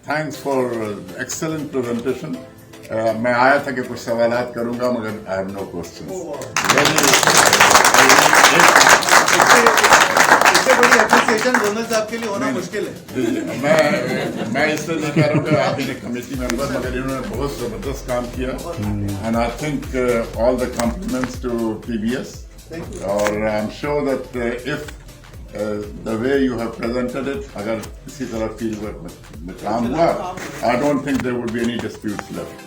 Thanks for excellent presentation. मैं आया था कि कुछ सवालात करूंगा मगर आई हैव नो क्वेश्चंस। इससे बड़ी एप्रिसिएशन डोनर साहब के लिए होना मुश्किल है। मैं इसलिए नहीं कह रहा हूँ कि आप इन कमेटी मेंबर, मगर इन्होंने बहुत जबरदस्त काम किया and I think all the compliments to PBS और I am sure that if the way you have presented it, अगर इसी तरह फील्ड वर्क में काम हुआ, I don't think there would be any disputes left.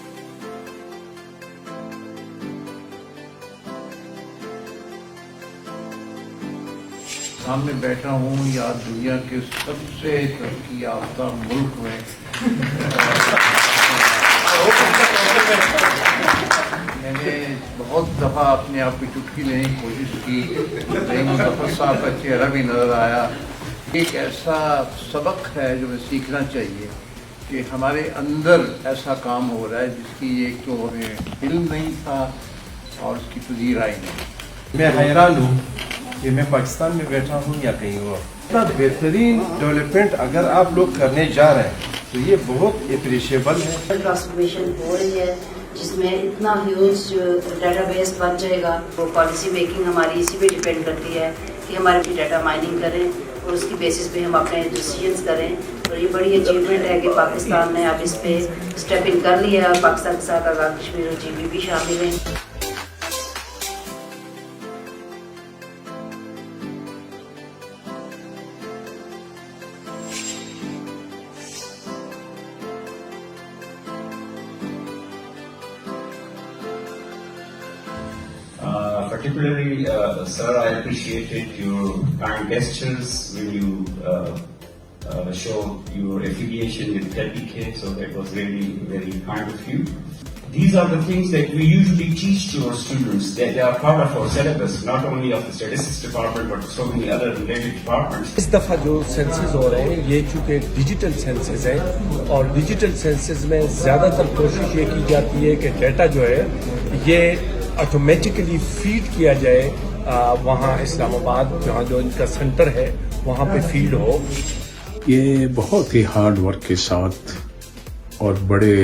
सामने बैठा हूँ या दुनिया के सबसे तरक्की याफ्ता मुल्क में मैंने बहुत दफ़ा अपने आप की चुटकी लेने की कोशिश की, लेकिन ज़फर साहब का चेहरा भी नज़र आया। एक ऐसा सबक है जो हमें सीखना चाहिए कि हमारे अंदर ऐसा काम हो रहा है जिसकी एक तो हमें इल्म नहीं था और उसकी तज़ीर आई नहीं। मैं हैरान हूँ कि मैं पाकिस्तान में बैठा हूँ या कहीं और। इतना बेहतरीन डेवलपमेंट अगर आप लोग करने जा रहे हैं तो ये बहुत अप्रिशिएबल है। ट्रांसफॉर्मेशन हो रही है जिसमें इतना ह्यूज डेटाबेस बन जाएगा। वो पॉलिसी मेकिंग हमारी इसी पे डिपेंड करती है कि हमारी डाटा माइनिंग करें और उसकी बेसिस पे हम अपने डिसीजंस करें। और ये बड़ी अचीवमेंट है कि पाकिस्तान ने अब इस पे स्टेप इन कर लिया है और पाकिस्तान के साथ आज़ाद कश्मीर और GB भी शामिल हैं। Particularly, sir, I appreciated your kind gestures when you showed your affiliation with KPK, so that was really very kind of you. These are the things that we usually teach to our students, that they are part of our syllabus, not only of the statistics department, but so many other related departments. इस दफ़ा जो census हो रहे हैं ये चूँकि digital census है और डिजिटल सेंसस में ज़्यादातर कोशिश ये की जाती है कि डाटा जो है ये ऑटोमेटिकली फीड किया जाए वहाँ इस्लामाबाद जहाँ जो इनका सेंटर है वहाँ पे फीड हो। ये बहुत ही हार्ड वर्क के साथ और बड़े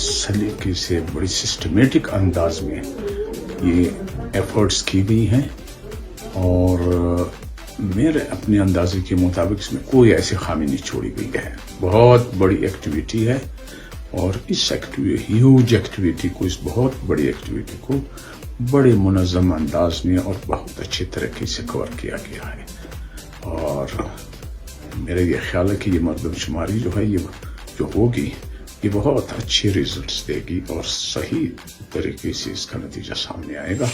सलीके से बड़ी सिस्टमेटिक अंदाज में ये एफर्ट्स की गई हैं और मेरे अपने अंदाजे के मुताबिक इसमें कोई ऐसी खामी नहीं छोड़ी गई है। बहुत बड़ी एक्टिविटी है और इस ह्यूज एक्टिविटी को, इस बहुत बड़ी एक्टिविटी को बड़े मुनज़्ज़म अंदाज में और बहुत अच्छे तरीके से कवर किया गया है। और मेरा ये ख्याल है कि ये मरदमशुमारी जो है ये जो होगी ये बहुत अच्छे रिजल्ट्स देगी और सही तरीके से इसका नतीजा सामने आएगा।